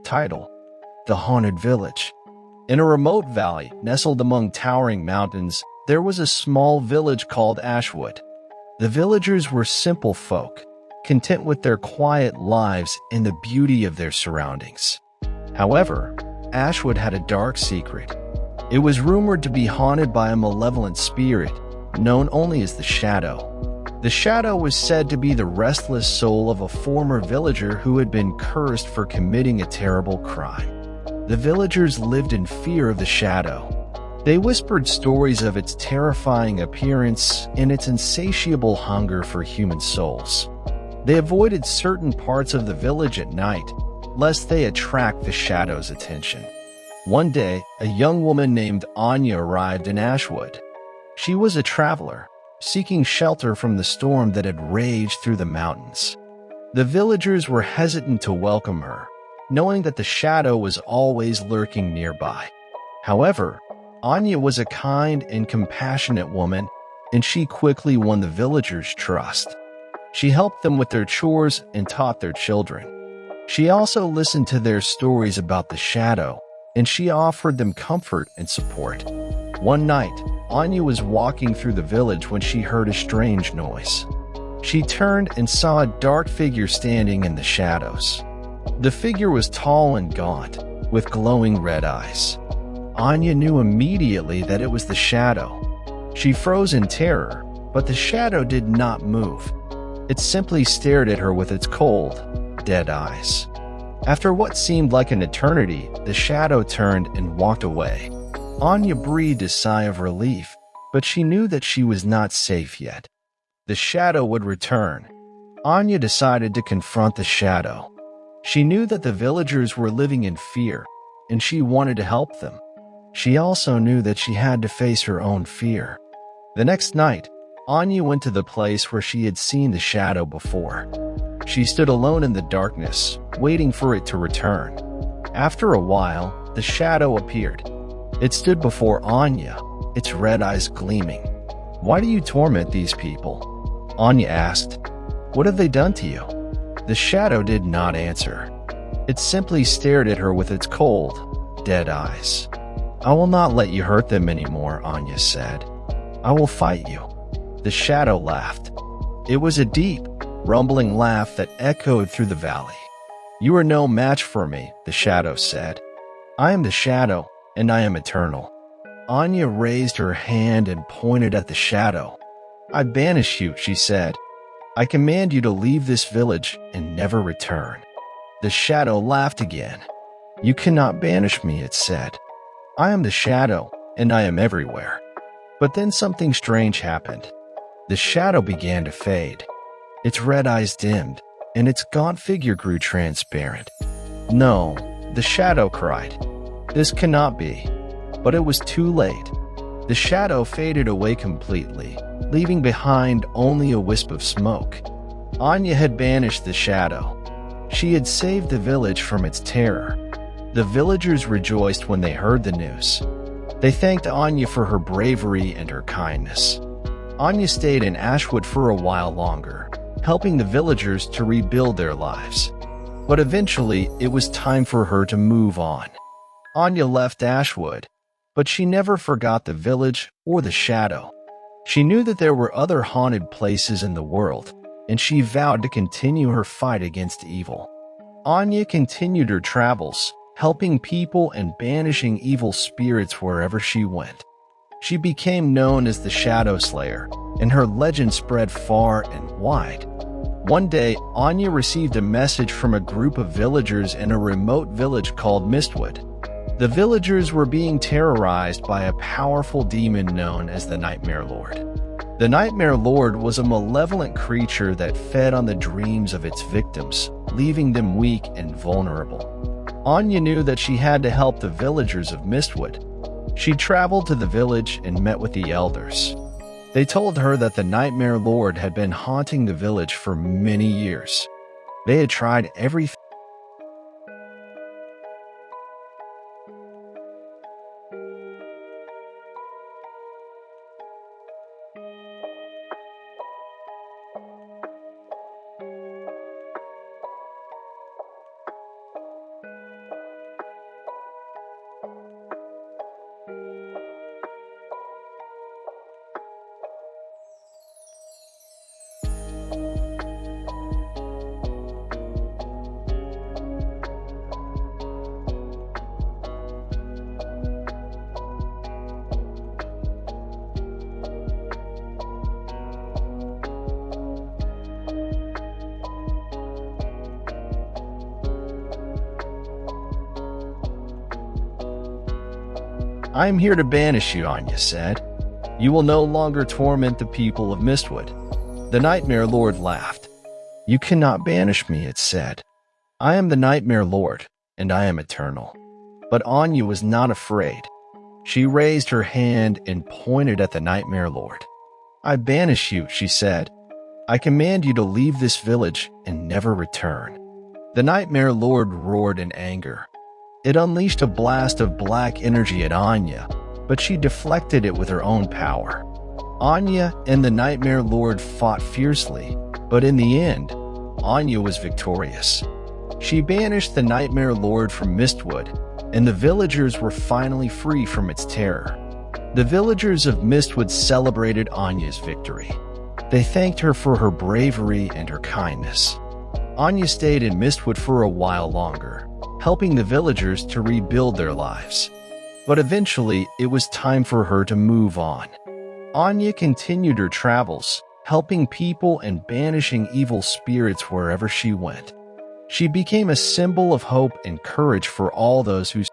Title: The Haunted Village. In a remote valley nestled among towering mountains, there was a small village called Ashwood. The villagers were simple folk, content with their quiet lives and the beauty of their surroundings. However, Ashwood had a dark secret. It was rumored to be haunted by a malevolent spirit, known only as the Shadow. The Shadow was said to be the restless soul of a former villager who had been cursed for committing a terrible crime. The villagers lived in fear of the Shadow. They whispered stories of its terrifying appearance and its insatiable hunger for human souls. They avoided certain parts of the village at night, lest they attract the Shadow's attention. One day, a young woman named Anya arrived in Ashwood. She was a traveler, seeking shelter from the storm that had raged through the mountains. The villagers were hesitant to welcome her, knowing that the Shadow was always lurking nearby. However, Anya was a kind and compassionate woman, and she quickly won the villagers' trust. She helped them with their chores and taught their children. She also listened to their stories about the Shadow, and she offered them comfort and support. One night, Anya was walking through the village when she heard a strange noise. She turned and saw a dark figure standing in the shadows. The figure was tall and gaunt, with glowing red eyes. Anya knew immediately that it was the Shadow. She froze in terror, but the Shadow did not move. It simply stared at her with its cold, dead eyes. After what seemed like an eternity, the Shadow turned and walked away. Anya breathed a sigh of relief, but she knew that she was not safe yet. The Shadow would return. Anya decided to confront the Shadow. She knew that the villagers were living in fear, and she wanted to help them. She also knew that she had to face her own fear. The next night, Anya went to the place where she had seen the Shadow before. She stood alone in the darkness, waiting for it to return. After a while, the Shadow appeared. It stood before Anya, its red eyes gleaming. "Why do you torment these people?" Anya asked. "What have they done to you?" The Shadow did not answer. It simply stared at her with its cold, dead eyes. "I will not let you hurt them anymore," Anya said. "I will fight you." The Shadow laughed. It was a deep, rumbling laugh that echoed through the valley. "You are no match for me," the Shadow said. "I am the Shadow, and I am eternal." Anya raised her hand and pointed at the Shadow. "I banish you," she said. "I command you to leave this village and never return." The Shadow laughed again. "You cannot banish me," it said. "I am the Shadow, and I am everywhere." But then something strange happened. The Shadow began to fade. Its red eyes dimmed, and its gaunt figure grew transparent. "No," the Shadow cried. "This cannot be." But it was too late. The Shadow faded away completely, leaving behind only a wisp of smoke. Anya had banished the Shadow. She had saved the village from its terror. The villagers rejoiced when they heard the news. They thanked Anya for her bravery and her kindness. Anya stayed in Ashwood for a while longer, helping the villagers to rebuild their lives. But eventually, it was time for her to move on. Anya left Ashwood, but she never forgot the village or the Shadow. She knew that there were other haunted places in the world, and she vowed to continue her fight against evil. Anya continued her travels, helping people and banishing evil spirits wherever she went. She became known as the Shadow Slayer, and her legend spread far and wide. One day, Anya received a message from a group of villagers in a remote village called Mistwood. The villagers were being terrorized by a powerful demon known as the Nightmare Lord. The Nightmare Lord was a malevolent creature that fed on the dreams of its victims, leaving them weak and vulnerable. Anya knew that she had to help the villagers of Mistwood. She traveled to the village and met with the elders. They told her that the Nightmare Lord had been haunting the village for many years. They had tried everything. "I am here to banish you," Anya said. "You will no longer torment the people of Mistwood." The Nightmare Lord laughed. "You cannot banish me," it said. "I am the Nightmare Lord, and I am eternal." But Anya was not afraid. She raised her hand and pointed at the Nightmare Lord. "I banish you," she said. "I command you to leave this village and never return." The Nightmare Lord roared in anger. It unleashed a blast of black energy at Anya, but she deflected it with her own power. Anya and the Nightmare Lord fought fiercely, but in the end, Anya was victorious. She banished the Nightmare Lord from Mistwood, and the villagers were finally free from its terror. The villagers of Mistwood celebrated Anya's victory. They thanked her for her bravery and her kindness. Anya stayed in Mistwood for a while longer, helping the villagers to rebuild their lives. But eventually, it was time for her to move on. Anya continued her travels, helping people and banishing evil spirits wherever she went. She became a symbol of hope and courage for all those who